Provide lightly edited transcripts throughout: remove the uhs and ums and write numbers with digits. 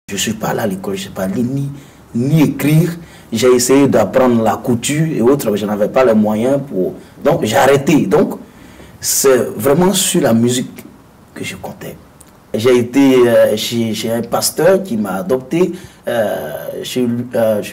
Je ne suis pas allé à l'école, je ne sais pas lire ni écrire. J'ai essayé d'apprendre la couture et autres, mais je n'avais pas les moyens pour... Donc j'ai arrêté. Donc c'est vraiment sur la musique que je comptais. J'ai été chez un pasteur qui m'a adopté chez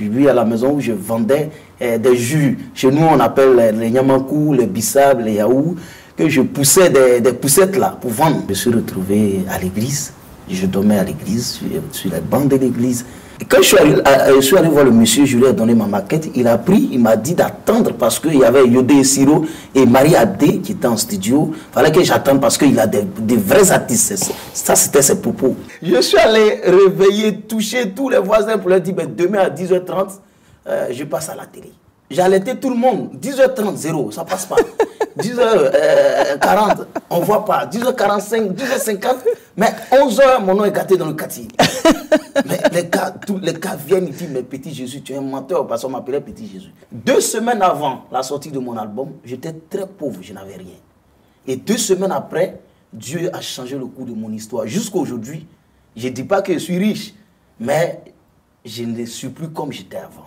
lui à la maison où je vendais des jus. Chez nous, on appelle les Nyamakou, les Bissab, les Yaou, que je poussais des poussettes là pour vendre. Je me suis retrouvé à l'église. Je dormais à l'église, sur les bancs de l'église. Et quand je suis allé voir le monsieur, je lui ai donné ma maquette. Il a pris, il m'a dit d'attendre parce qu'il y avait Yodé Siro et Marie Adé qui étaient en studio. Il fallait que j'attende parce qu'il a des vrais artistes. Ça, c'était ses propos. Je suis allé réveiller, toucher tous les voisins pour leur dire ben, demain à 10h30, je passe à la télé. J'alertais tout le monde. 10h30, 0, ça passe pas. 10h40, on voit pas. 10h45, 10h50, mais 11h, mon nom est gâté dans le quartier. Mais tous les gars viennent et disent, mais Petit Jésus, tu es un menteur, parce qu'on m'appelait Petit Jésus. 2 semaines avant la sortie de mon album, j'étais très pauvre, je n'avais rien. Et 2 semaines après, Dieu a changé le cours de mon histoire. Jusqu'à aujourd'hui, je ne dis pas que je suis riche, mais je ne suis plus comme j'étais avant.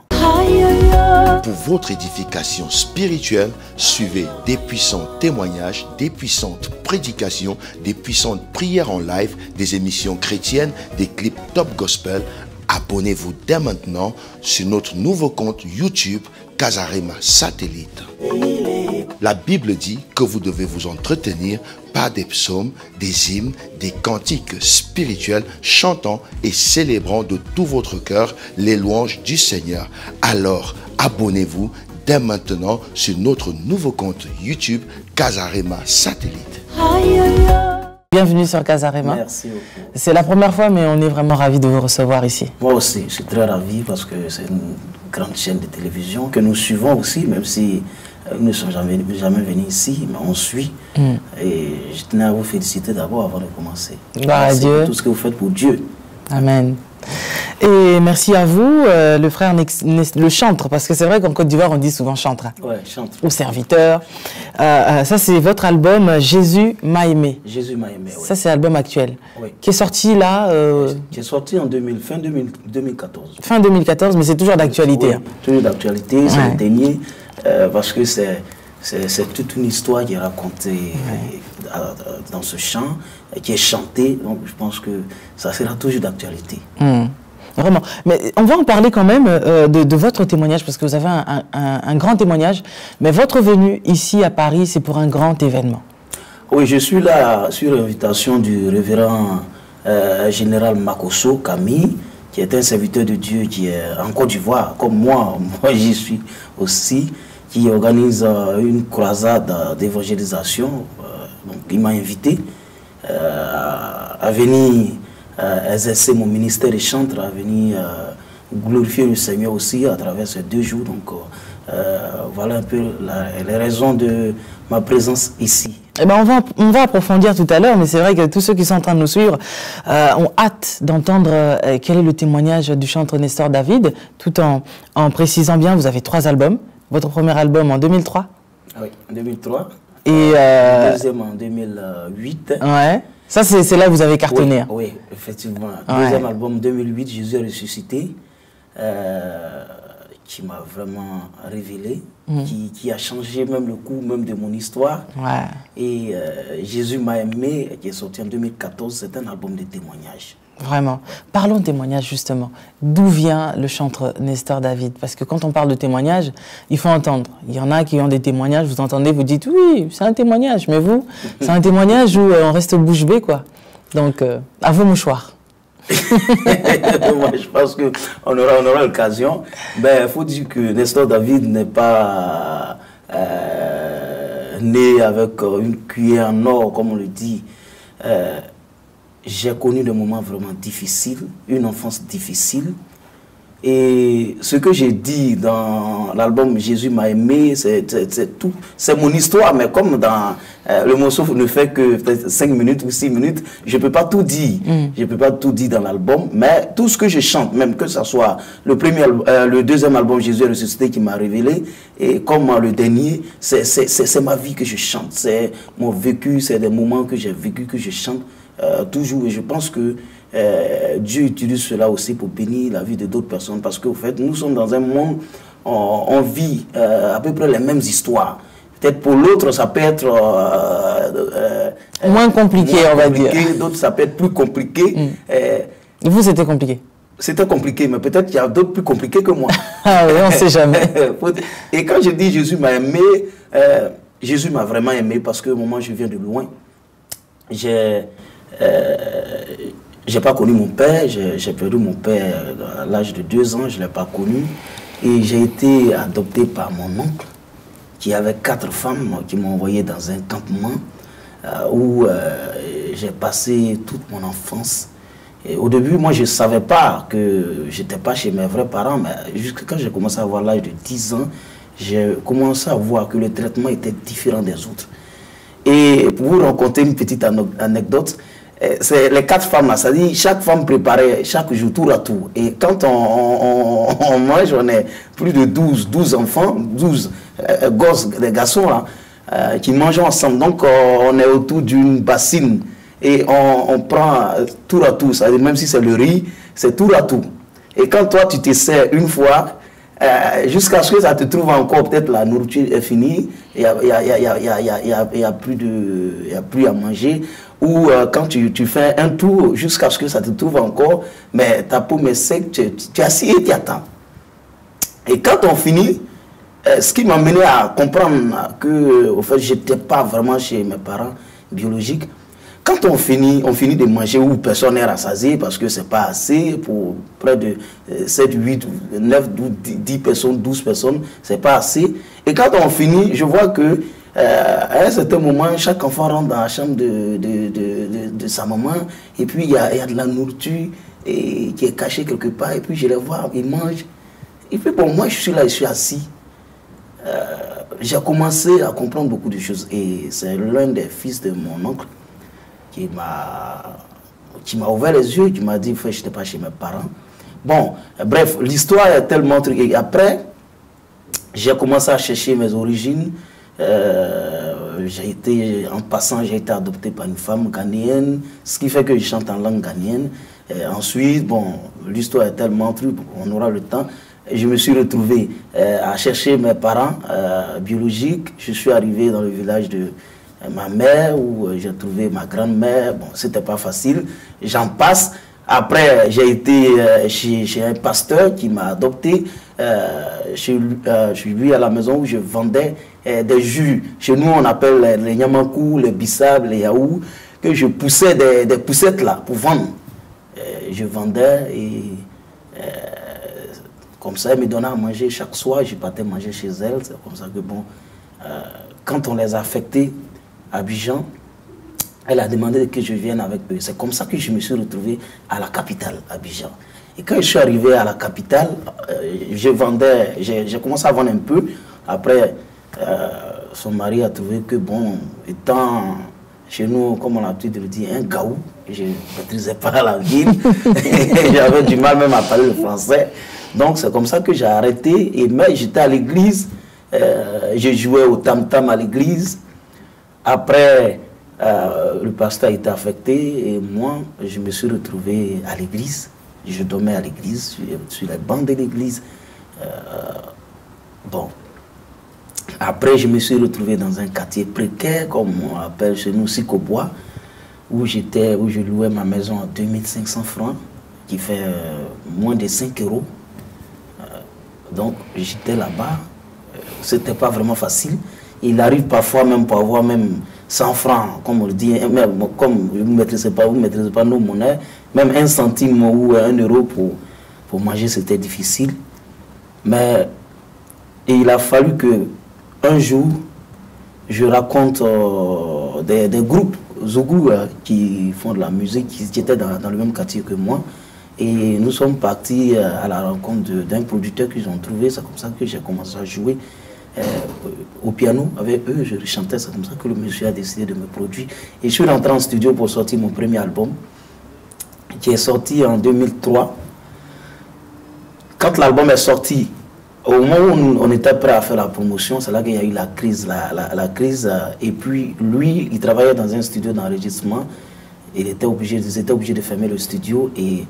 Pour votre édification spirituelle, suivez des puissants témoignages, des puissantes prédications, des puissantes prières en live, des émissions chrétiennes, des clips top gospel. Abonnez-vous dès maintenant sur notre nouveau compte YouTube Casarema Satellite. La Bible dit que vous devez vous entretenir par des psaumes, des hymnes, des cantiques spirituels, chantant et célébrant de tout votre cœur les louanges du Seigneur. Alors, abonnez-vous dès maintenant sur notre nouveau compte YouTube Casarema Satellite. Bienvenue sur Casarema. Merci beaucoup. C'est la première fois, mais on est vraiment ravis de vous recevoir ici. Moi aussi, je suis très ravi parce que c'est une grande chaîne de télévision que nous suivons aussi, même si nous ne sommes jamais venus ici, mais on suit. Et je tenais à vous féliciter d'abord avant de commencer. Gloire à Dieu. Pour tout ce que vous faites pour Dieu. Amen. Et merci à vous, le frère le chantre, parce que c'est vrai qu'en Côte d'Ivoire, on dit souvent chantre. Ouais, chantre. Ou serviteur. Ça, c'est votre album Jésus m'a aimé. Jésus m'a aimé, oui. Ça, c'est l'album actuel. Oui. Qui est sorti là Qui est sorti en fin 2014. Fin 2014, mais c'est toujours d'actualité. Oui, toujours d'actualité, c'est le dernier, parce que c'est toute une histoire qui est racontée dans ce chant, qui est chantée, donc je pense que ça sera toujours d'actualité. Vraiment. Mais on va en parler quand même de votre témoignage, parce que vous avez un grand témoignage, mais votre venue ici à Paris, c'est pour un grand événement. Oui, je suis là sur l'invitation du révérend général Makosso Camille, qui est un serviteur de Dieu qui est en Côte d'Ivoire, comme moi j'y suis aussi, qui organise une croisade d'évangélisation. Donc il m'a invité à venir exercer mon ministère de chantre, à venir glorifier le Seigneur aussi à travers ces 2 jours. Donc voilà un peu les raisons de ma présence ici. Eh ben on va approfondir tout à l'heure, mais c'est vrai que tous ceux qui sont en train de nous suivre ont hâte d'entendre quel est le témoignage du chantre Nestor David, tout en précisant bien, vous avez 3 albums. Votre premier album en 2003. Oui, en 2003. Et le deuxième en 2008. Ouais. Ça, c'est là que vous avez cartonné. Oui, oui, effectivement. Deuxième album 2008, Jésus est ressuscité, qui m'a vraiment révélé, qui a changé même le cours même de mon histoire. Ouais. Et Jésus m'a aimé, qui est sorti en 2014, c'est un album de témoignages. Vraiment. Parlons de témoignage, justement. D'où vient le chantre Nestor David? Parce que quand on parle de témoignage, il faut entendre. Il y en a qui ont des témoignages, vous entendez, vous dites, oui, c'est un témoignage. Mais vous, c'est un témoignage où on reste bouche bée, quoi. Donc, à vos mouchoirs. Moi, je pense qu'on aura l'occasion. Ben, il faut dire que Nestor David n'est pas né avec une cuillère en or, comme on le dit. J'ai connu des moments vraiment difficiles, une enfance difficile. Et ce que j'ai dit dans l'album Jésus m'a aimé, c'est tout. C'est mon histoire, mais comme dans le morceau ne fait que peut-être 5 minutes ou 6 minutes, je ne peux pas tout dire. Je ne peux pas tout dire dans l'album, mais tout ce que je chante, même que ce soit le deuxième album Jésus est ressuscité qui m'a révélé, et comme le dernier, c'est ma vie que je chante. C'est mon vécu, c'est des moments que j'ai vécu, que je chante toujours. Et je pense que Dieu utilise cela aussi pour bénir la vie de d'autres personnes, parce qu'au fait, nous sommes dans un monde, on vit à peu près les mêmes histoires. Peut-être pour l'autre, ça peut être moins compliqué, on va dire. D'autres, ça peut être plus compliqué. Vous, c'était compliqué? C'était compliqué, mais peut-être qu'il y a d'autres plus compliqués que moi. Ah oui, on ne sait jamais. Et quand je dis Jésus m'a aimé, Jésus m'a vraiment aimé, parce que au moment où je viens de loin, j'ai pas connu mon père, j'ai perdu mon père à l'âge de 2 ans, je ne l'ai pas connu. Et j'ai été adopté par mon oncle, qui avait 4 femmes, qui m'ont envoyé dans un campement où j'ai passé toute mon enfance. Et au début, moi, je ne savais pas que je n'étais pas chez mes vrais parents, mais jusqu'à quand j'ai commencé à avoir l'âge de 10 ans, j'ai commencé à voir que le traitement était différent des autres. Et pour vous raconter une petite anecdote, c'est les 4 femmes là, ça dit chaque femme préparait chaque jour tour à tour. Et quand on mange, on est plus de 12 enfants, 12 gosses, des garçons là, qui mangent ensemble. Donc on est autour d'une bassine et on prend tour à tour, ça dit même si c'est le riz, c'est tour à tour. Et quand toi tu te sers une fois, jusqu'à ce que ça te trouve encore, peut-être la nourriture est finie, il n'y a plus à manger, ou quand tu fais un tour jusqu'à ce que ça te trouve encore, mais ta paume est sec, tu es assis et tu attends. Et quand on finit, ce qui m'a mené à comprendre que au fait, je n'étais pas vraiment chez mes parents biologiques. Quand on finit de manger où personne n'est rassasié parce que ce n'est pas assez pour près de 7, 8, 9, 10 personnes, 12 personnes, ce n'est pas assez. Et quand on finit, je vois que à un certain moment, chaque enfant rentre dans la chambre de sa maman et puis il y a de la nourriture qui est cachée quelque part et puis je les vois, ils mangent. Et puis bon, moi je suis là, je suis assis. J'ai commencé à comprendre beaucoup de choses et c'est l'un des fils de mon oncle qui m'a ouvert les yeux, qui m'a dit je n'étais pas chez mes parents. Bon, bref, l'histoire est tellement truc. Et après, j'ai commencé à chercher mes origines. En passant, j'ai été adopté par une femme ghanéenne, ce qui fait que je chante en langue ghanéenne. Ensuite, bon, l'histoire est tellement truc, on aura le temps. Je me suis retrouvé à chercher mes parents biologiques. Je suis arrivé dans le village de ma mère, où j'ai trouvé ma grand-mère. Bon, c'était pas facile, j'en passe. Après, j'ai été chez un pasteur qui m'a adopté, chez lui à la maison où je vendais des jus. Chez nous, on appelle les nyamakou, les bissab, les yaou, que je poussais des poussettes là pour vendre. Je vendais et comme ça, elle me donnait à manger chaque soir. Je partais manger chez elle. C'est comme ça que, bon, quand on les a affectés à Abidjan, elle a demandé que je vienne avec eux. C'est comme ça que je me suis retrouvé à la capitale, Abidjan. Et quand je suis arrivé à la capitale, j'ai commencé à vendre un peu. Après, son mari a trouvé que, bon, étant chez nous, comme on a l'habitude de le dire, un gaou, je ne maîtrisais pas la ville. J'avais du mal même à parler le français. Donc c'est comme ça que j'ai arrêté. Et mais j'étais à l'église, je jouais au tam-tam à l'église. Après, le pasteur a été affecté et moi, je me suis retrouvé à l'église. Je dormais à l'église, sur les bancs de l'église. Bon. Après, je me suis retrouvé dans un quartier précaire, comme on appelle chez nous, Sikobois, où je louais ma maison à 2500 francs, qui fait moins de 5 euros. Donc, j'étais là-bas. C'était pas vraiment facile. Il arrive parfois même pour avoir même 100 francs, comme on le dit, même, comme vous ne maîtrisez pas nos monnaies, même 1 centime ou 1 euro pour manger, c'était difficile. Mais il a fallu que un jour, je raconte des groupes Zougou qui font de la musique, qui étaient dans le même quartier que moi. Et nous sommes partis à la rencontre d'un producteur qu'ils ont trouvé. C'est comme ça que j'ai commencé à jouer au piano avec eux. Je chantais, c'est comme ça que le monsieur a décidé de me produire. Et je suis rentré en studio pour sortir mon premier album, qui est sorti en 2003. Quand l'album est sorti, au moment où on était prêt à faire la promotion, c'est là qu'il y a eu la crise. La crise, et puis lui, il travaillait dans un studio d'enregistrement. ils étaient obligés de fermer le studio et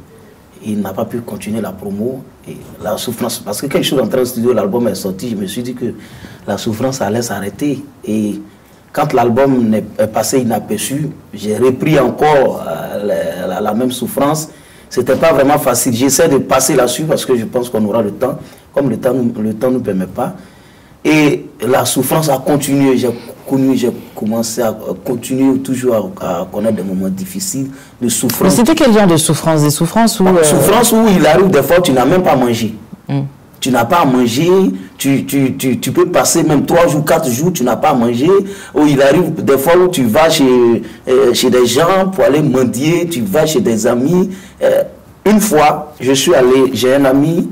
il n'a pas pu continuer la promo. Et la souffrance, parce que quelque chose entre le studio, l'album est sorti, je me suis dit que la souffrance allait s'arrêter. Et quand l'album est passé inaperçu, j'ai repris encore la même souffrance. C'était pas vraiment facile. J'essaie de passer là-dessus parce que je pense qu'on aura le temps, comme le temps ne nous permet pas. Et la souffrance a continué. J'ai commencé à continuer toujours à connaître des moments difficiles de souffrance. Mais c'était quel genre de souffrance? Des souffrances où... Souffrance où il arrive des fois tu n'as même pas mangé. Tu n'as pas à manger, tu peux passer même 3 jours, 4 jours, tu n'as pas à manger. Ou il arrive des fois où tu vas chez des gens pour aller mendier, tu vas chez des amis. Une fois, je suis allé, j'ai un ami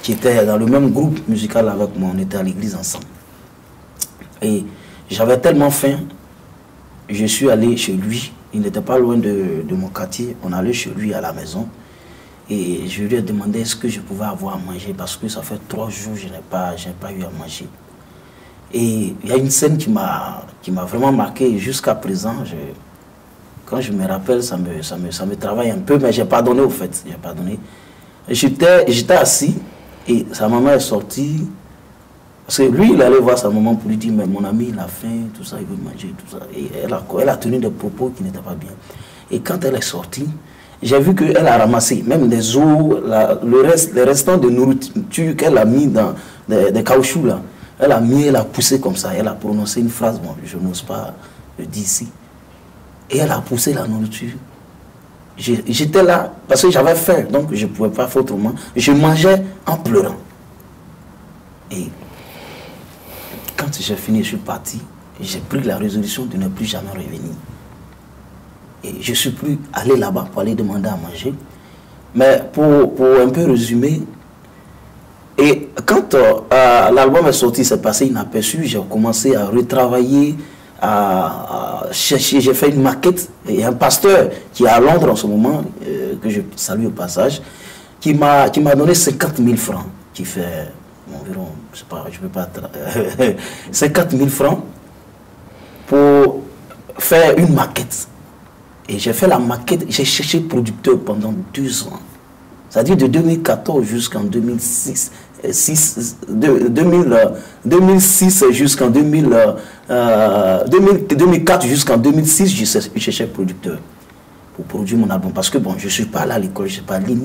qui était dans le même groupe musical avec moi, on était à l'église ensemble. Et j'avais tellement faim, je suis allé chez lui, il n'était pas loin de mon quartier, on allait chez lui à la maison. Et je lui ai demandé est-ce que je pouvais avoir à manger parce que ça fait 3 jours que je n'ai pas eu à manger. Et il y a une scène qui m'a vraiment marqué jusqu'à présent. Quand je me rappelle, ça me travaille un peu, mais j'ai pardonné au fait. J'ai pardonné. J'étais assis et sa maman est sortie. Parce que lui, il allait voir sa maman pour lui dire mais mon ami, il a faim, tout ça, il veut manger, tout ça. Et elle a tenu des propos qui n'étaient pas bien. Et quand elle est sortie, j'ai vu qu'elle a ramassé même des os, les restants de nourriture qu'elle a mis dans des caoutchoucs là. Elle a poussé comme ça, elle a prononcé une phrase, bon, je n'ose pas le dire ici. Et elle a poussé la nourriture. J'étais là parce que j'avais faim, donc je ne pouvais pas faire autrement. Je mangeais en pleurant. Et quand j'ai fini, je suis parti, j'ai pris la résolution de ne plus jamais revenir. Et je ne suis plus allé là-bas pour aller demander à manger. Mais pour un peu résumer, et quand l'album est sorti, c'est passé inaperçu, j'ai commencé à retravailler, à chercher, j'ai fait une maquette. Il y a un pasteur qui est à Londres en ce moment, que je salue au passage, qui m'a donné 50 000 francs, qui fait environ, je sais pas, je ne peux pas... 50 000 francs pour faire une maquette. Et j'ai fait la maquette, j'ai cherché producteur pendant 2 ans. C'est-à-dire de 2014 jusqu'en 2006. 2006 jusqu'en 2004 jusqu'en 2006, je cherchais producteur pour produire mon album. Parce que bon, je ne suis pas allé à l'école, je ne sais pas lire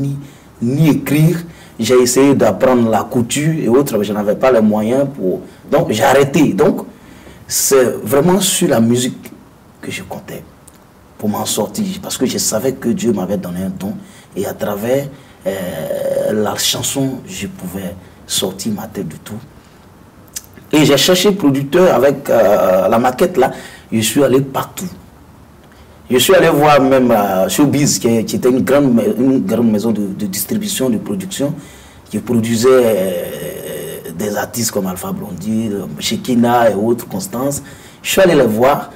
ni écrire. J'ai essayé d'apprendre la couture et autres, mais je n'avais pas les moyens pour... Donc j'ai arrêté. Donc c'est vraiment sur la musique que je comptais pour m'en sortir, parce que je savais que Dieu m'avait donné un don et à travers la chanson, je pouvais sortir ma tête du tout. Et j'ai cherché producteur avec la maquette là, je suis allé partout. Je suis allé voir même Showbiz, qui était une grande maison de distribution, de production, qui produisait des artistes comme Alpha Blondy, Shekina et autres, Constance. Je suis allé les voir.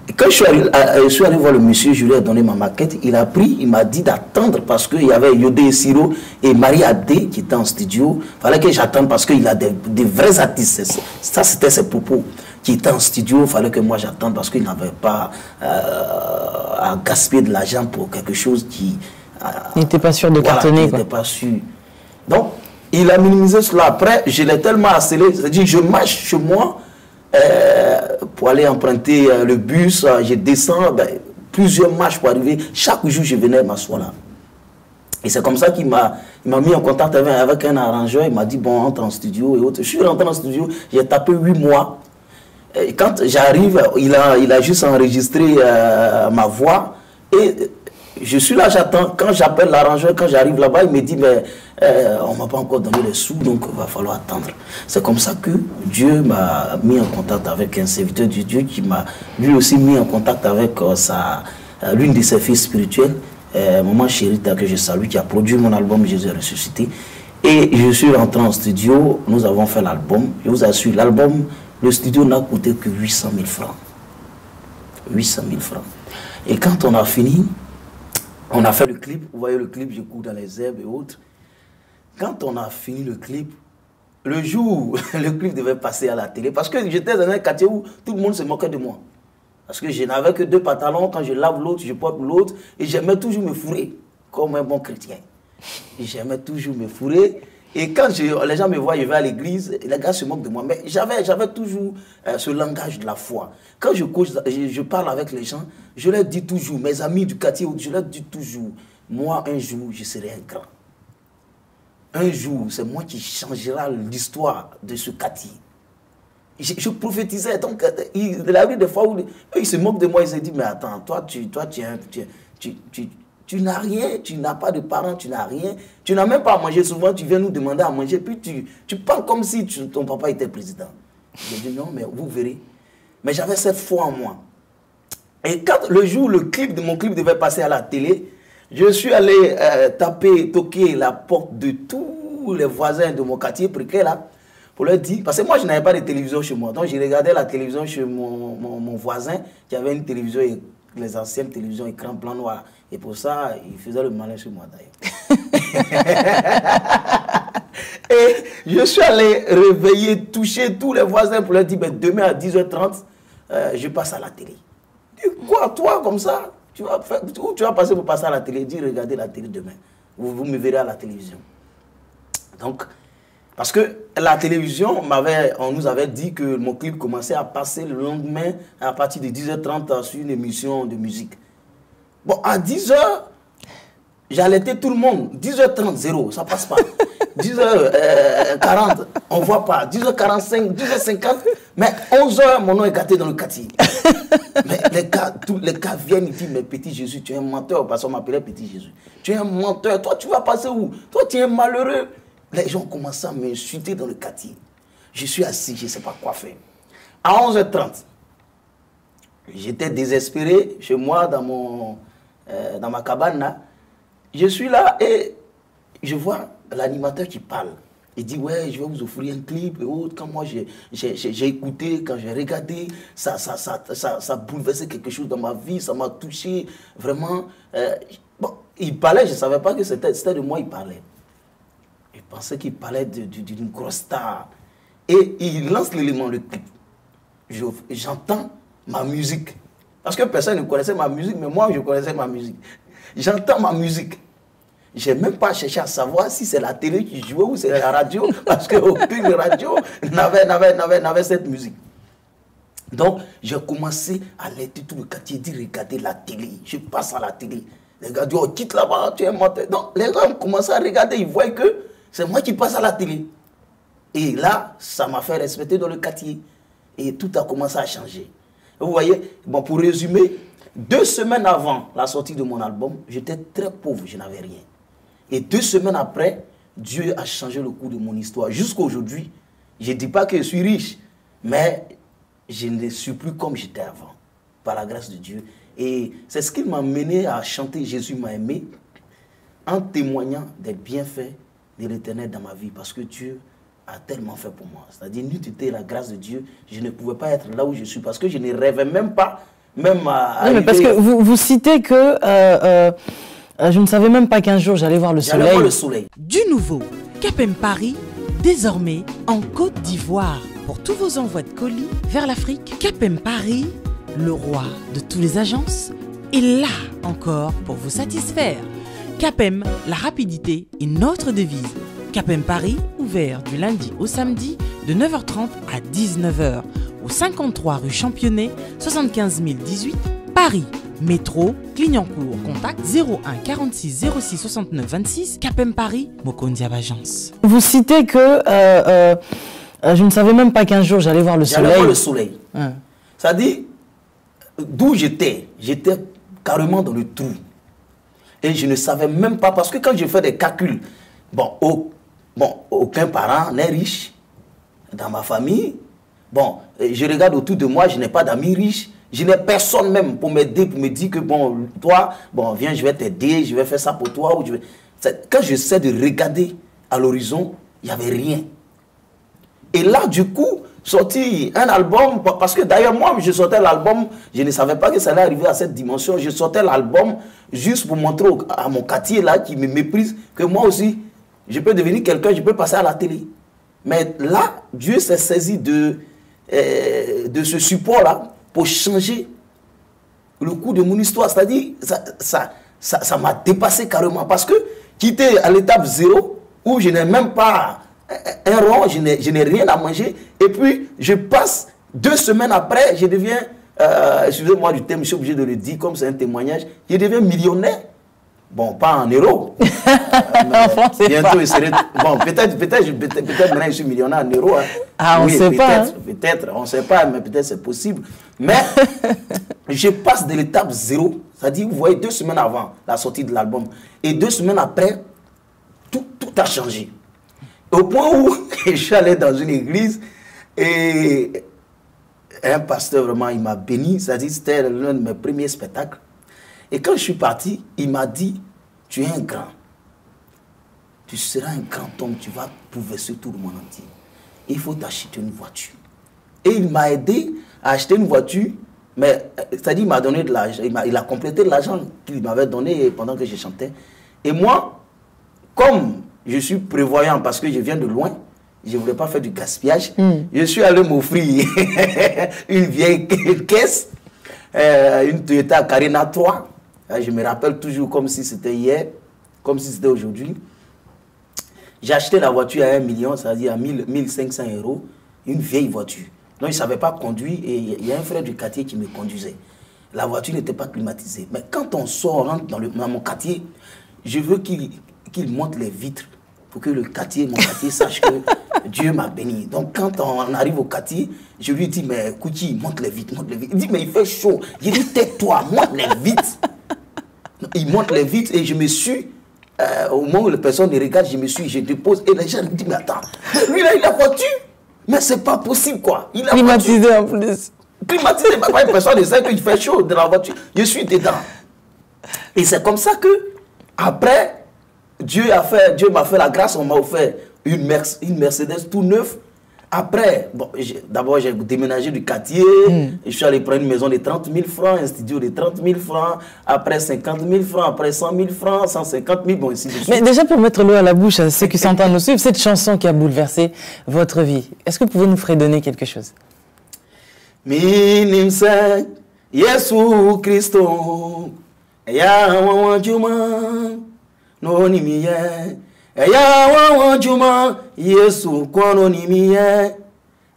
Et quand je suis allé voir le monsieur, je lui ai donné ma maquette, il a pris, il m'a dit d'attendre parce qu'il y avait Yodé Siro et Marie Adé qui étaient en studio. Il fallait que j'attende parce qu'il a des vrais artistes. Ça, c'était ses propos. Qui étaient en studio, il fallait que moi j'attende parce qu'il n'avait pas à gaspiller de l'argent pour quelque chose qui... il n'était pas sûr de cartonner. Il n'était pas sûr. Donc, il a minimisé cela. Après, je l'ai tellement accéléré, c'est-à-dire je marche chez moi, pour aller emprunter le bus, je descends, plusieurs marches pour arriver. Chaque jour, je venais m'asseoir là. Et c'est comme ça qu'il m'a mis en contact avec un arrangeur. Il m'a dit, bon, entre en studio et autres. Je suis rentré en studio, j'ai tapé 8 mois. Et quand j'arrive, il a juste enregistré ma voix. Et je suis là, j'attends. Quand j'appelle l'arrangeur, quand j'arrive là-bas, il me dit, mais on ne m'a pas encore donné les sous, donc il va falloir attendre. C'est comme ça que Dieu m'a mis en contact avec un serviteur de Dieu qui m'a lui aussi mis en contact avec l'une de ses filles spirituelles, Maman Chérita, que je salue, qui a produit mon album Jésus est ressuscité. Et je suis rentré en studio, nous avons fait l'album. Je vous assure, l'album, le studio n'a coûté que 800 000 francs. 800 000 francs. Et quand on a fini, on a fait le clip. Vous voyez le clip, je cours dans les herbes et autres. Quand on a fini le clip, le jour où le clip devait passer à la télé, parce que j'étais dans un quartier où tout le monde se moquait de moi. Parce que je n'avais que 2 pantalons. Quand je lave l'autre, je porte l'autre. Et j'aimais toujours me fourrer, comme un bon chrétien. J'aimais toujours me fourrer. Et quand les gens me voient, je vais à l'église, les gars se moquent de moi. Mais j'avais toujours ce langage de la foi. Quand je parle avec les gens, je leur dis toujours, mes amis du quartier, je leur dis toujours, moi, un jour, je serai un grand. Un jour, c'est moi qui changera l'histoire de ce quartier. Je prophétisais. Donc, il arrive des fois où ils se moquent de moi, ils se disent, mais attends, toi, tu n'as rien, tu n'as pas de parents, tu n'as rien, tu n'as même pas à manger. Souvent, tu viens nous demander à manger, puis tu parles comme si ton papa était président. J'ai dit non, mais vous verrez. Mais j'avais cette foi en moi. Et quand le jour, mon clip devait passer à la télé, je suis allé toquer la porte de tous les voisins de mon quartier précaire là, pour leur dire, parce que moi je n'avais pas de télévision chez moi, donc je regardais la télévision chez mon voisin qui avait une télévision, les anciennes télévisions écran blanc noir. Et pour ça, il faisait le malin chez moi d'ailleurs. Et je suis allé réveiller, toucher tous les voisins pour leur dire, ben, demain à 10h30, je passe à la télé. Quoi, toi, comme ça, où tu vas passer pour passer à la télé? Dis, regardez la télé demain. Vous me verrez à la télévision. Donc, parce que la télévision, on nous avait dit que mon clip commençait à passer le lendemain à partir de 10h30 sur une émission de musique. Bon, à 10h, j'allaitais tout le monde. 10h30, 0, ça passe pas. 10h40, on ne voit pas. 10h45, 10h50, mais 11h, mon nom est gâté dans le quartier. Mais tous les gars viennent et disent, mais petit Jésus, tu es un menteur, parce qu'on m'appelait petit Jésus. Tu es un menteur, toi tu vas passer où? Toi tu es malheureux. Les gens commencent à m'insulter dans le quartier. Je suis assis, je ne sais pas quoi faire. À 11h30, j'étais désespéré chez moi dans ma cabane là. Je suis là et je vois l'animateur qui parle. Il dit, ouais, je vais vous offrir un clip et autres. Quand moi j'ai écouté, quand j'ai regardé, ça bouleversait quelque chose dans ma vie, ça m'a touché, vraiment. Bon, il parlait, je ne savais pas que c'était de moi il parlait. Je pensais qu'il parlait d'une grosse star. Et il lance l'élément, le clip. J'entends ma musique. Parce que personne ne connaissait ma musique, mais moi je connaissais ma musique. J'entends ma musique. Je n'ai même pas cherché à savoir si c'est la télé qui jouait ou c'est la radio, parce qu'aucune radio n'avait cette musique. Donc, j'ai commencé à alerter tout le quartier, dire regardez la télé, je passe à la télé. Les gars disent, oh, quitte là-bas, tu es menteur. Donc, les gens ont commencé à regarder, ils voient que c'est moi qui passe à la télé. Et là, ça m'a fait respecter dans le quartier. Et tout a commencé à changer. Vous voyez, bon, pour résumer, 2 semaines avant la sortie de mon album, j'étais très pauvre, je n'avais rien. Et 2 semaines après, Dieu a changé le cours de mon histoire. Jusqu'à aujourd'hui, je ne dis pas que je suis riche, mais je ne suis plus comme j'étais avant, par la grâce de Dieu. Et c'est ce qui m'a mené à chanter « Jésus m'a aimé » en témoignant des bienfaits de l'Éternel dans ma vie, parce que Dieu a tellement fait pour moi. C'est-à-dire, n'eût été la grâce de Dieu, je ne pouvais pas être là où je suis, parce que je ne rêvais même pas, même à... Non, mais parce que vous citez que je ne savais même pas qu'un jour j'allais voir le soleil. J'allais voir le soleil. Du nouveau, Capem Paris, désormais en Côte d'Ivoire. Pour tous vos envois de colis vers l'Afrique, Capem Paris, le roi de toutes les agences, est là encore pour vous satisfaire. Capem, la rapidité est notre devise. Capem Paris, ouvert du lundi au samedi de 9h30 à 19h au 53 rue Championnet, 75 018, Paris. Métro, Clignancourt, contact 01 46 06 69 26, Capem Paris, Mokondiab Agence. Vous citez que je ne savais même pas qu'un jour j'allais voir le soleil. J'allais voir le soleil. Ça dit, d'où j'étais carrément dans le trou. Et je ne savais même pas, parce que quand je fais des calculs, aucun parent n'est riche dans ma famille. Bon, je regarde autour de moi, je n'ai pas d'amis riches. Je n'ai personne même pour m'aider, pour me dire que bon, toi, viens, je vais t'aider, je vais faire ça pour toi. Quand j'essaie de regarder à l'horizon, il n'y avait rien. Et là, du coup, sorti un album, parce que d'ailleurs, moi, je sortais l'album, je ne savais pas que ça allait arriver à cette dimension. Je sortais l'album juste pour montrer à mon quartier là, qui me méprise, que moi aussi, je peux devenir quelqu'un, je peux passer à la télé. Mais là, Dieu s'est saisi de ce support-là, pour changer le coup de mon histoire. C'est-à-dire, ça m'a dépassé carrément. Parce que quitter à l'étape 0, où je n'ai même pas un rond, je n'ai rien à manger. Et puis, je passe 2 semaines après, je deviens, excusez-moi du terme, je suis obligé de le dire, comme c'est un témoignage, je deviens millionnaire. Bon, pas en euros. Bientôt, il serait... Bon, peut-être maintenant, je suis millionnaire en euros. Hein. Ah, on ne sait pas. Hein. Peut-être, on ne sait pas, mais peut-être c'est possible. Mais je passe de l'étape 0, c'est-à-dire, vous voyez, 2 semaines avant la sortie de l'album, et 2 semaines après, tout a changé. Au point où je suis allé dans une église, et un pasteur, vraiment, il m'a béni, c'est-à-dire, c'était l'un de mes premiers spectacles. Et quand je suis parti, il m'a dit, tu es un grand. Tu seras un grand homme, tu vas bouleverser tout le monde entier. Il faut t'acheter une voiture. Et il m'a aidé à acheter une voiture, mais c'est-à-dire il m'a donné de l'argent, il a complété l'argent qu'il m'avait donné pendant que je chantais. Et moi, comme je suis prévoyant parce que je viens de loin, je ne voulais pas faire du gaspillage, je suis allé m'offrir une vieille caisse, une Toyota Carina 3. Je me rappelle toujours comme si c'était hier, comme si c'était aujourd'hui. J'ai acheté la voiture à 1 million, c'est-à-dire à 1500 €, une vieille voiture. Donc, je ne savais pas conduire et il y a un frère du quartier qui me conduisait. La voiture n'était pas climatisée. Mais quand on rentre dans mon quartier, je veux qu'il monte les vitres pour que mon quartier sache que Dieu m'a béni. Donc, quand on arrive au quartier, je lui dis, mais Kouti, monte les vitres, monte les vitres. Il dit, mais il fait chaud. Je dis, tais-toi, monte les vitres. Il monte les vitres et je me suis, au moment où les personnes les regardent, je dépose et les gens me disent, mais attends, lui là, il a voiture. Mais c'est pas possible, quoi. Il a climatisé en plus. Climatisé, mais pas une personne de 5 qu'il fait chaud dans la voiture. Je suis dedans. Et c'est comme ça que, après, Dieu m'a fait la grâce, on m'a offert une Mercedes tout neuf. Après, bon, d'abord j'ai déménagé du quartier, je suis allé prendre une maison de 30 000 francs, un studio de 30 000 francs, après 50 000 francs, après 100 000 francs, 150 000, bon, ainsi de suite. Mais déjà pour mettre l'eau à la bouche à ceux qui s'entendent nous suivre, cette chanson qui a bouleversé votre vie, est-ce que vous pouvez nous fredonner quelque chose? Minimse, Yesu Christo, ya wajuma, no nimiye. Eya wajuma, Yesu kono nimiye.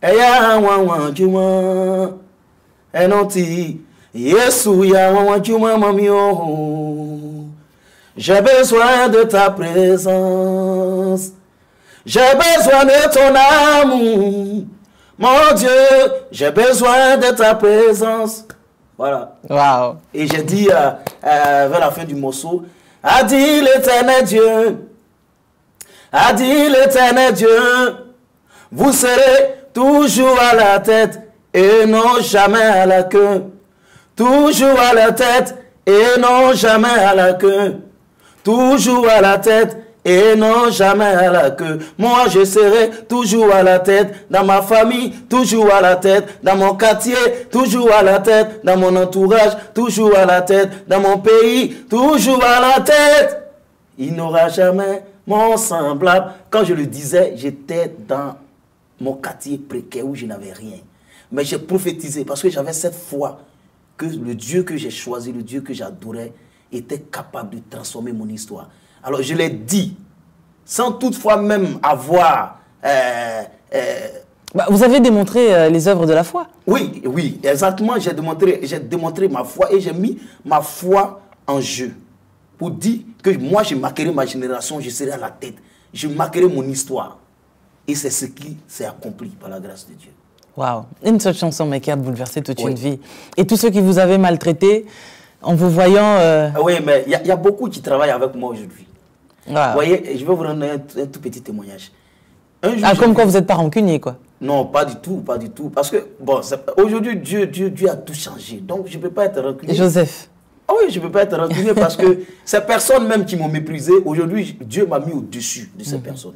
Eya wajuma, enoti, Yesu ya wajuma mamio. J'ai besoin de ta présence. J'ai besoin de ton amour. Mon Dieu, j'ai besoin de ta présence. Voilà. Wow. Et j'ai dit vers la fin du morceau, a dit l'Éternel Dieu, a dit l'Éternel Dieu, vous serez toujours à la tête et non jamais à la queue. Toujours à la tête et non jamais à la queue. Toujours à la tête et non jamais à la queue. Moi je serai toujours à la tête dans ma famille, toujours à la tête dans mon quartier, toujours à la tête dans mon entourage, toujours à la tête dans mon pays, toujours à la tête. Il n'aura jamais mon semblable. Quand je le disais, j'étais dans mon quartier précaire où je n'avais rien. Mais j'ai prophétisé parce que j'avais cette foi que le Dieu que j'ai choisi, le Dieu que j'adorais, était capable de transformer mon histoire. Alors je l'ai dit, sans toutefois même avoir... vous avez démontré les œuvres de la foi. Oui, oui, exactement. J'ai démontré ma foi et j'ai mis ma foi en jeu. Pour dire que moi, je marquerai ma génération, je serai à la tête. Je marquerai mon histoire. Et c'est ce qui s'est accompli par la grâce de Dieu. Waouh, une seule chanson, mais qui a bouleversé toute une vie. Et tous ceux qui vous avaient maltraité, en vous voyant... Oui, mais il y a beaucoup qui travaillent avec moi aujourd'hui. Wow. Vous voyez, je vais vous rendre un tout petit témoignage. Un jour, comme quoi vous n'êtes pas rancunier, quoi. Non, pas du tout, pas du tout. Parce que, bon, aujourd'hui, Dieu a tout changé. Donc, je ne peux pas être rancunier. Joseph. Ah oui, je ne peux pas être rancunier parce que ces personnes même qui m'ont méprisé, aujourd'hui, Dieu m'a mis au-dessus de ces personnes.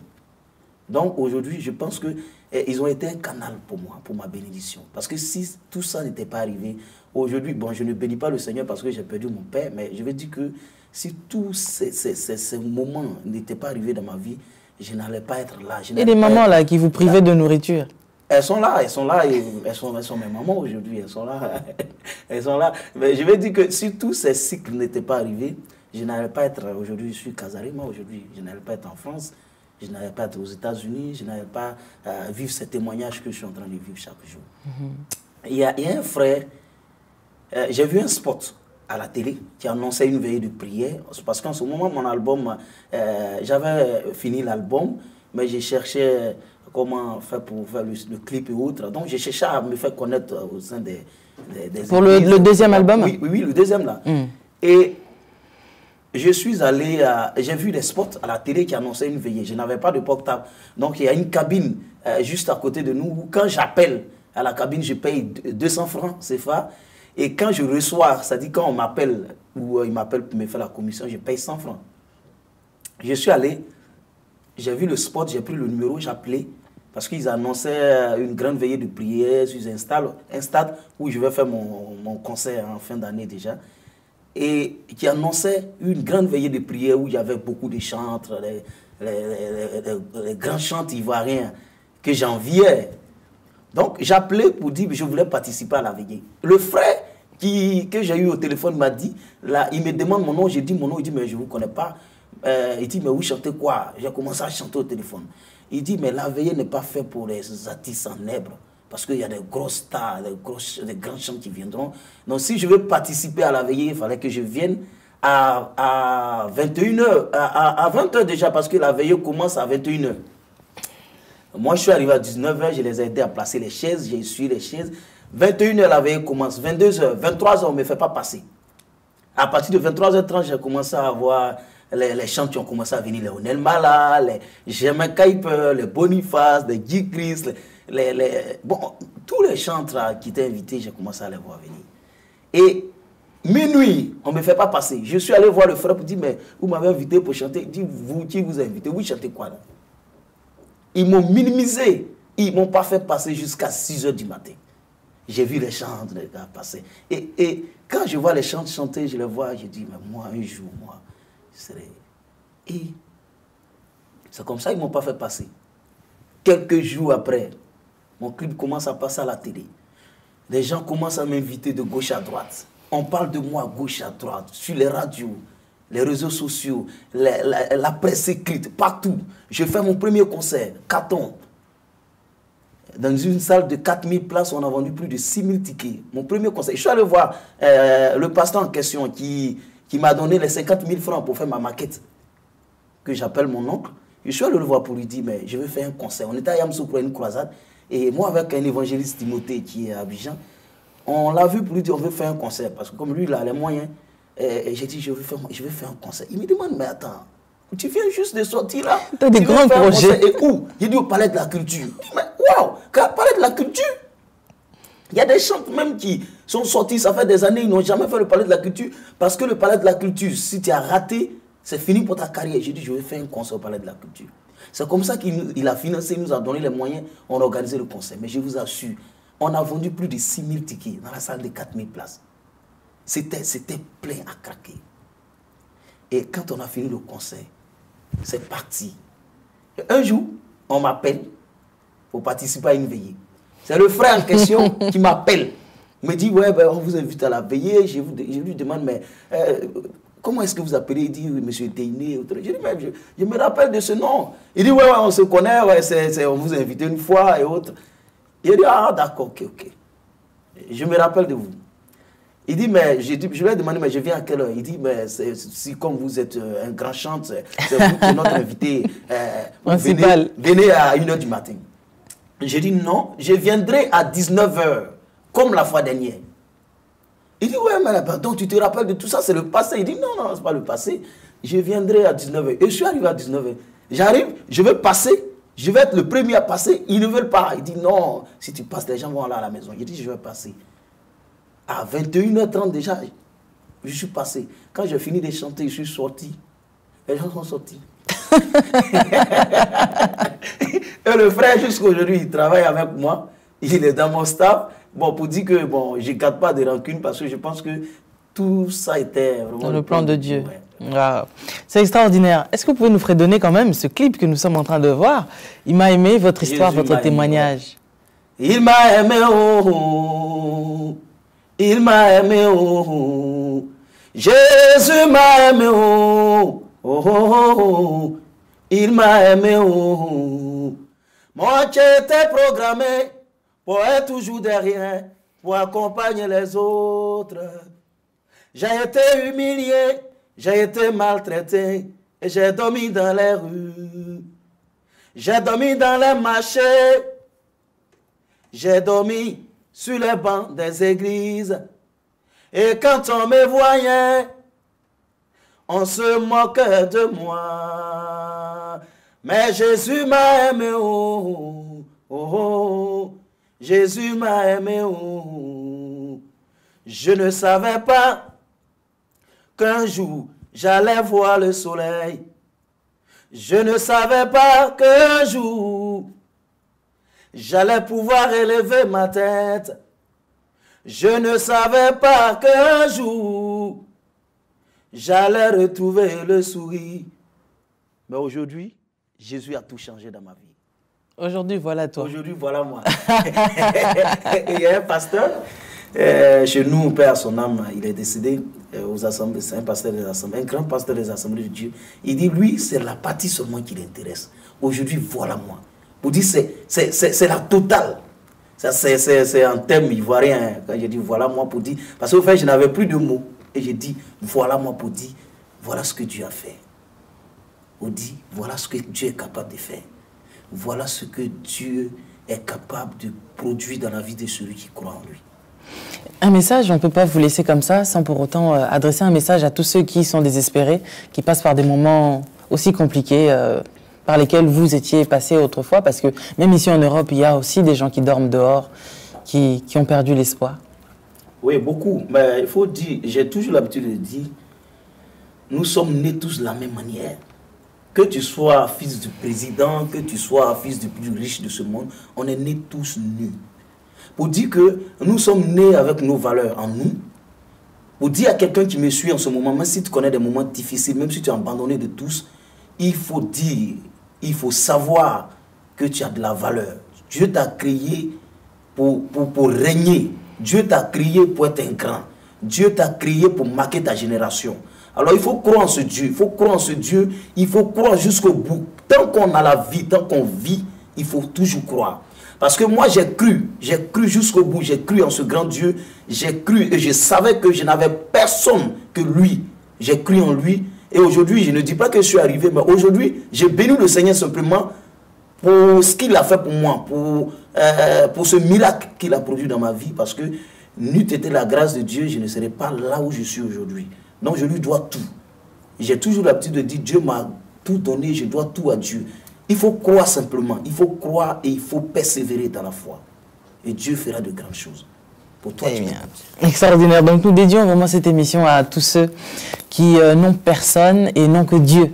Donc, aujourd'hui, je pense qu'ils ont été un canal pour moi, pour ma bénédiction. Parce que si tout ça n'était pas arrivé, aujourd'hui, bon, je ne bénis pas le Seigneur parce que j'ai perdu mon père, mais je veux dire que si tous ces moments n'étaient pas arrivés dans ma vie, je n'allais pas être là. Et les mamans là qui vous privaient de nourriture? Elles sont là, et elles sont mes mamans aujourd'hui, elles sont là. Elles sont là. Mais je vais dire que si tous ces cycles n'étaient pas arrivés, je n'allais pas être, aujourd'hui je suis Casaré, moi aujourd'hui, je n'allais pas être en France, je n'allais pas être aux États-Unis, je n'allais pas vivre ces témoignages que je suis en train de vivre chaque jour. Il y a un frère, j'ai vu un spot à la télé qui annonçait une veillée de prière, parce qu'en ce moment, mon album, j'avais fini l'album, mais je cherchais comment faire pour faire le clip et autres. Donc, j'ai cherché à me faire connaître au sein des pour le deuxième album? Oui, le deuxième là. Et je suis allé, j'ai vu des spots à la télé qui annonçaient une veillée. Je n'avais pas de portable. Donc, il y a une cabine juste à côté de nous où quand j'appelle à la cabine, je paye 200 francs CFA. Et quand je reçois, c'est-à-dire quand on m'appelle ou il m'appelle pour me faire la commission, je paye 100 francs. Je suis allé, j'ai vu le spot, j'ai pris le numéro, j'ai appelé parce qu'ils annonçaient une grande veillée de prière sur un stade où je vais faire mon concert en fin d'année déjà. Et qui annonçait une grande veillée de prière où il y avait beaucoup de chantres, les grands chantres ivoiriens que j'enviais. Donc j'appelais pour dire que je voulais participer à la veillée. Le frère que j'ai eu au téléphone m'a dit, là, il me demande mon nom, j'ai dit mon nom, il dit mais je ne vous connais pas. Il dit mais vous chantez quoi? J'ai commencé à chanter au téléphone. Il dit mais la veillée n'est pas faite pour les artistes en nèbres. Parce qu'il y a des grosses stars, des grands chants qui viendront. Donc si je veux participer à la veillée, il fallait que je vienne à 21h, à 20h déjà, parce que la veillée commence à 21h. Moi, je suis arrivé à 19h, je les ai aidés à placer les chaises, j'ai essuyé les chaises. 21h, la veillée commence. 22h, 23h, on ne me fait pas passer. À partir de 23h30, j'ai commencé à avoir les chants qui ont commencé à venir, les Onel Mala, les Germain Kuiper, les Boniface, les Guy Chris, bon, tous les chantres qui étaient invités, j'ai commencé à les voir venir. Et minuit, on ne me fait pas passer. Je suis allé voir le frère pour dire, mais vous m'avez invité pour chanter. Il dit, vous, qui vous a invité? Vous chantez quoi là? Ils m'ont minimisé. Ils ne m'ont pas fait passer jusqu'à 6h du matin. J'ai vu les chantres, les gars passer. Et quand je vois les chantres chanter, je les vois, je dis, mais moi, un jour, moi, je serai... Et c'est comme ça qu'ils ne m'ont pas fait passer. Quelques jours après, mon clip commence à passer à la télé. Les gens commencent à m'inviter de gauche à droite. On parle de moi à gauche à droite, sur les radios, les réseaux sociaux, la presse écrite, partout. Je fais mon premier concert, Caton. Dans une salle de 4000 places, on a vendu plus de 6000 tickets. Mon premier concert. Je suis allé voir le pasteur en question qui m'a donné les 50 000 francs pour faire ma maquette, que j'appelle mon oncle. Je suis allé le voir pour lui dire, mais je veux faire un concert. On était à Yamsou pour une croisade. Et moi, avec un évangéliste Timothée qui est à Abidjan, on l'a vu pour lui dire, on veut faire un concert. Parce que comme lui, il a les moyens. Et j'ai dit, je veux faire un concert. Il me demande, mais attends, tu viens juste de sortir là. Tu as des grands projets. Et où? Il dit au Palais de la Culture. Mais waouh, Palais de la Culture. Il y a des chants même qui sont sortis, ça fait des années, ils n'ont jamais fait le Palais de la Culture. Parce que le Palais de la Culture, si tu as raté, c'est fini pour ta carrière. J'ai dit, je vais faire un concert au Palais de la Culture. C'est comme ça qu'il a financé, il nous a donné les moyens, on a organisé le concert. Mais je vous assure, on a vendu plus de 6000 tickets dans la salle de 4000 places. C'était plein à craquer. Et quand on a fini le concert, c'est parti. Et un jour, on m'appelle pour participer à une veillée. C'est le frère en question qui m'appelle. Il me dit, ouais, ben, on vous invite à la veillée. Je lui demande, mais comment est-ce que vous appelez? Il dit, monsieur Teiné. Je dis, mais je me rappelle de ce nom. Il dit, ouais, on se connaît, ouais, on vous a invité une fois et autres. Il dit, ah, d'accord, ok. Je me rappelle de vous. Il dit, mais je lui ai demandé, mais je viens à quelle heure? Il dit, mais si comme vous êtes un grand chanteur, c'est vous qui êtes notre invité. Venez à 1h du matin. J'ai dit, non, je viendrai à 19h, comme la fois dernière. Il dit, ouais, mais donc tu te rappelles de tout ça, c'est le passé. Il dit, non, c'est pas le passé. Je viendrai à 19h. Et je suis arrivé à 19h. J'arrive, je vais passer, je vais être le premier à passer. Ils ne veulent pas. Il dit, non, si tu passes, les gens vont aller à la maison. Il dit, je vais passer. À 21h30 déjà, je suis passé. Quand j'ai fini de chanter, je suis sorti. Les gens sont sortis. Et le frère, jusqu'à aujourd'hui, il travaille avec moi. Il est dans mon staff. Bon, pour dire que bon, je ne garde pas de rancune parce que je pense que tout ça était vraiment dans le plan de Dieu. Ouais. Ah, c'est extraordinaire. Est-ce que vous pouvez nous fredonner quand même ce clip que nous sommes en train de voir? Il m'a aimé votre histoire, votre témoignage. Il m'a aimé, oh, il m'a aimé, oh, Jésus m'a aimé, oh, oh, oh, oh, il m'a aimé, oh. Moi qui étais programmé pour être toujours derrière, pour accompagner les autres. J'ai été humilié, j'ai été maltraité, et j'ai dormi dans les rues. J'ai dormi dans les marchés, j'ai dormi sur les bancs des églises. Et quand on me voyait, on se moquait de moi. Mais Jésus m'a aimé, oh, oh, oh, Jésus m'a aimé, oh. Je ne savais pas qu'un jour j'allais voir le soleil. Je ne savais pas qu'un jour j'allais pouvoir élever ma tête. Je ne savais pas qu'un jour j'allais retrouver le sourire. Mais aujourd'hui, Jésus a tout changé dans ma vie. Aujourd'hui, voilà toi. Aujourd'hui, voilà moi. Il y a un pasteur, chez nous, Père son âme, il est décédé aux assemblées, c'est un pasteur des assemblées, un grand pasteur des assemblées de Dieu. Il dit, lui, c'est la partie seulement qui l'intéresse. Aujourd'hui, voilà moi. Pour dire, c'est la totale. C'est un thème ivoirien, quand j'ai dit voilà moi pour dire, parce qu'au fait, je n'avais plus de mots. Et j'ai dit, voilà moi pour dire, voilà ce que Dieu a fait. On dit, voilà ce que Dieu est capable de faire. Voilà ce que Dieu est capable de produire dans la vie de celui qui croit en lui. Un message, on ne peut pas vous laisser comme ça sans pour autant adresser un message à tous ceux qui sont désespérés, qui passent par des moments aussi compliqués par lesquels vous étiez passé autrefois, parce que même ici en Europe, il y a aussi des gens qui dorment dehors, qui ont perdu l'espoir. Oui, beaucoup. Mais il faut dire, j'ai toujours l'habitude de dire, nous sommes nés tous de la même manière. Que tu sois fils du président, que tu sois fils du plus riche de ce monde, on est nés tous nus. Pour dire que nous sommes nés avec nos valeurs en nous. Pour dire à quelqu'un qui me suit en ce moment, même si tu connais des moments difficiles, même si tu es abandonné de tous, il faut dire, il faut savoir que tu as de la valeur. Dieu t'a créé pour régner. Dieu t'a créé pour être un grand. Dieu t'a créé pour marquer ta génération. Alors il faut croire en ce Dieu, il faut croire en ce Dieu, il faut croire jusqu'au bout. Tant qu'on a la vie, tant qu'on vit, il faut toujours croire. Parce que moi j'ai cru jusqu'au bout, j'ai cru en ce grand Dieu, j'ai cru et je savais que je n'avais personne que lui. J'ai cru en lui et aujourd'hui je ne dis pas que je suis arrivé, mais aujourd'hui j'ai béni le Seigneur simplement pour ce qu'il a fait pour moi, pour ce miracle qu'il a produit dans ma vie, parce que n'eût été la grâce de Dieu, je ne serais pas là où je suis aujourd'hui. Donc je lui dois tout. J'ai toujours l'habitude de dire, Dieu m'a tout donné, je dois tout à Dieu. Il faut croire simplement, il faut croire et il faut persévérer dans la foi. Et Dieu fera de grandes choses. Pour toi, tu extraordinaire. Donc nous dédions vraiment cette émission à tous ceux qui n'ont personne et n'ont que Dieu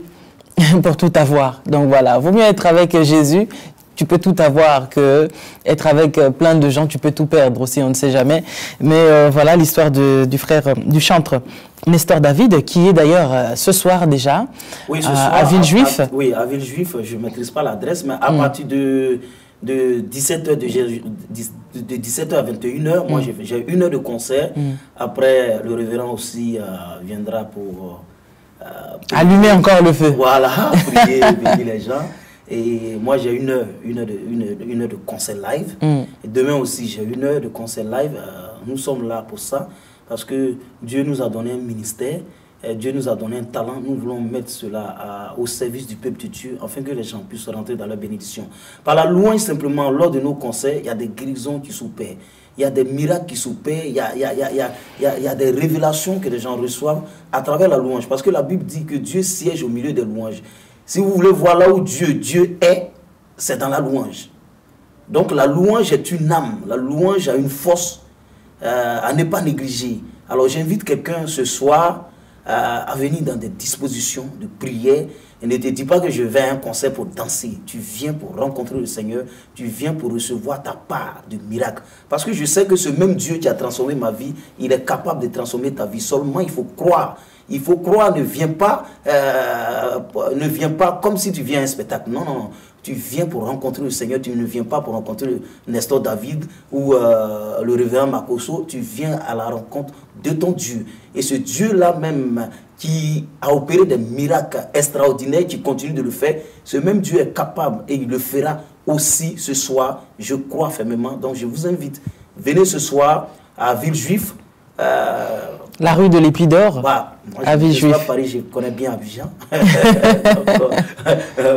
pour tout avoir. Donc voilà, vaut mieux être avec Jésus. Tu peux tout avoir que être avec plein de gens, tu peux tout perdre aussi, on ne sait jamais. Mais voilà l'histoire du frère, du chantre Nestor David, qui est d'ailleurs ce soir déjà oui, ce soir, à Villejuif. Oui, à Villejuif, je ne maîtrise pas l'adresse, mais à partir de 17h, de 17h à 21h, moi j'ai 1 heure de concert. Après, le révérend aussi viendra pour allumer encore le feu. Voilà, prier, bénir les gens. Et moi j'ai 1 heure de concert live. Et demain aussi j'ai 1 heure de concert live. Nous sommes là pour ça parce que Dieu nous a donné un ministère, Dieu nous a donné un talent. Nous voulons mettre cela au service du peuple de Dieu afin que les gens puissent rentrer dans leur bénédiction. Par la louange simplement, lors de nos concerts, il y a des guérisons qui s'opèrent. Il y a des miracles qui s'opèrent, il y a des révélations que les gens reçoivent à travers la louange. Parce que la Bible dit que Dieu siège au milieu des louanges. Si vous voulez voir là où Dieu est, c'est dans la louange. Donc la louange est une âme, la louange a une force à ne pas négliger. Alors j'invite quelqu'un ce soir à venir dans des dispositions de prière. Et ne te dis pas que je vais à un concert pour danser. Tu viens pour rencontrer le Seigneur, tu viens pour recevoir ta part de miracle. Parce que je sais que ce même Dieu qui a transformé ma vie, il est capable de transformer ta vie. Seulement il faut croire. Il faut croire, ne viens pas comme si tu viens à un spectacle. Non, non, non. Tu viens pour rencontrer le Seigneur, tu ne viens pas pour rencontrer le Nestor David ou le révérend Makosso, tu viens à la rencontre de ton Dieu. Et ce Dieu-là même qui a opéré des miracles extraordinaires, qui continue de le faire, ce même Dieu est capable et il le fera aussi ce soir, je crois fermement. Donc je vous invite, venez ce soir à Villejuif. La rue de l'Épidore, à Villejuif. À Paris, je connais bien Abidjan.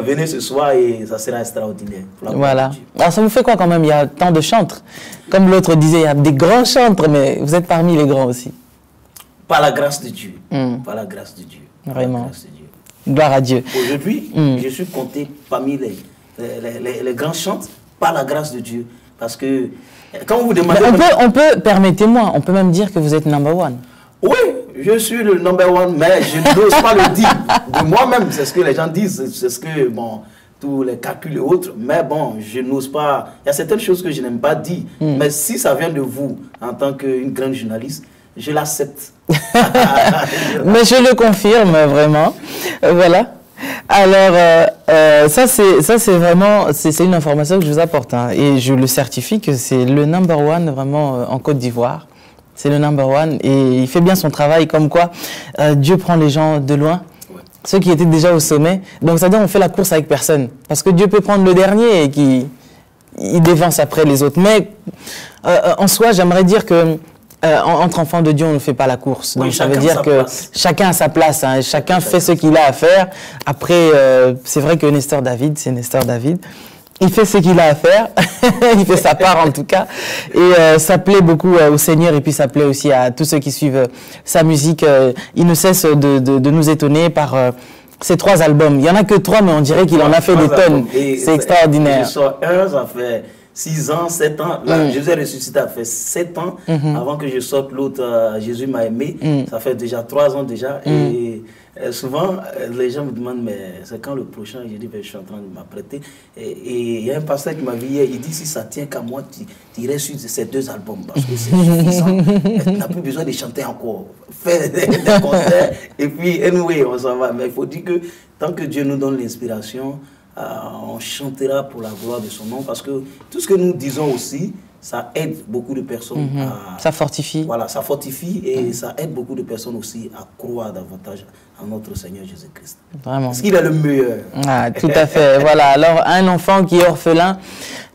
Venez ce soir et ça sera extraordinaire. Voilà. Alors ça vous fait quoi quand même? Il y a tant de chantres. Comme l'autre disait, il y a des grands chantres, mais vous êtes parmi les grands aussi. Par la grâce de Dieu. Par la grâce de Dieu. Vraiment. Grâce de Dieu. Gloire à Dieu. Aujourd'hui, je suis compté parmi les grands chantres par la grâce de Dieu. Parce que quand vous demandez... On peut, permettez-moi, on peut même dire que vous êtes number one. Oui, je suis le number one, mais je n'ose pas le dire de moi-même. C'est ce que les gens disent, c'est ce que, bon, tous les calculs et autres. Mais bon, je n'ose pas. Il y a certaines choses que je n'aime pas dire. Mais si ça vient de vous, en tant qu'une grande journaliste, je l'accepte. Mais je le confirme, vraiment. Voilà. Alors, ça c'est vraiment, c'est une information que je vous apporte. Hein, et je le certifie que c'est le number one vraiment en Côte d'Ivoire. C'est le number one et il fait bien son travail, comme quoi Dieu prend les gens de loin, ceux qui étaient déjà au sommet. Donc ça veut dire qu'on fait la course avec personne. Parce que Dieu peut prendre le dernier et il dévance après les autres. Mais en soi, j'aimerais dire que entre enfants de Dieu, on ne fait pas la course. Donc ça veut dire que chacun a sa place, hein, chacun fait ce qu'il a à faire. Après, c'est vrai que Nestor David, c'est Nestor David. Il fait ce qu'il a à faire, il fait sa part en tout cas, et ça plaît beaucoup au Seigneur et puis ça plaît aussi à tous ceux qui suivent sa musique. Il ne cesse de nous étonner par ces 3 albums. Il n'y en a que 3, mais on dirait qu'il en a fait des tonnes. C'est extraordinaire. Je sors un, ça fait 6 ans, 7 ans. Là, Jésus est ressuscité, ça fait 7 ans avant que je sorte l'autre, Jésus m'a aimé. Ça fait déjà 3 ans déjà. Et souvent, les gens me demandent, mais c'est quand le prochain? Je dis, ben, je suis en train de m'apprêter. Et il y a un pasteur qui m'a vu hier, il dit, si ça tient qu'à moi, tu irais sur ces 2 albums parce que c'est suffisant. Tu n'as plus besoin de chanter encore. Fais des concerts et puis, anyway, on s'en va. Mais il faut dire que tant que Dieu nous donne l'inspiration, on chantera pour la gloire de son nom parce que tout ce que nous disons aussi, ça aide beaucoup de personnes. Ça fortifie. Voilà, ça fortifie et ça aide beaucoup de personnes aussi à croire davantage en notre Seigneur Jésus-Christ. Vraiment. Parce qu'il est le meilleur. Ah, tout à fait. Voilà, alors un enfant qui est orphelin,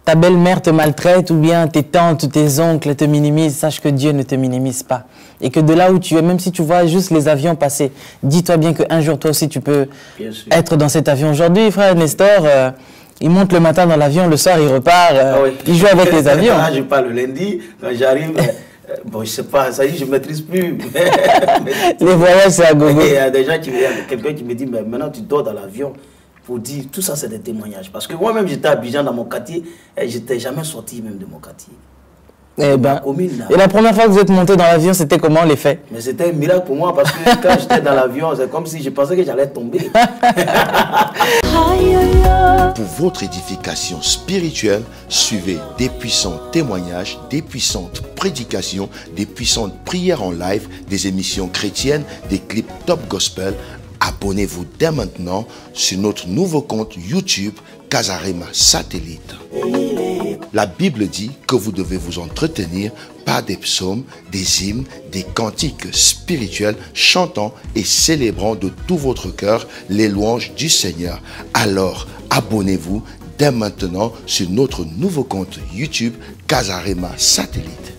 ta belle-mère te maltraite ou bien tes tantes, tes oncles te minimisent, sache que Dieu ne te minimise pas. Et que de là où tu es, même si tu vois juste les avions passer, dis-toi bien qu'un jour, toi aussi, tu peux être dans cet avion. Aujourd'hui, frère Nestor, il monte le matin dans l'avion, le soir, il repart, il joue avec les avions. Là, je pars le lundi, quand j'arrive, bon, je sais pas, ça y est, je ne maîtrise plus. Les voyages, c'est à gogo. Il y a des gens quelqu'un qui me dit, mais maintenant, tu dors dans l'avion. Pour dire, tout ça, c'est des témoignages. Parce que moi-même, j'étais à Abidjan dans mon quartier, et je n'étais jamais sorti même de mon quartier. Et la première fois que vous êtes monté dans l'avion, c'était comment les faits? Mais c'était un miracle pour moi parce que quand j'étais dans l'avion, c'est comme si je pensais que j'allais tomber. Pour votre édification spirituelle, suivez des puissants témoignages, des puissantes prédications, des puissantes prières en live, des émissions chrétiennes, des clips top gospel. Abonnez-vous dès maintenant sur notre nouveau compte YouTube Casarema Satellite. La Bible dit que vous devez vous entretenir par des psaumes, des hymnes, des cantiques spirituels, chantant et célébrant de tout votre cœur les louanges du Seigneur. Alors, abonnez-vous dès maintenant sur notre nouveau compte YouTube Casarema Satellite.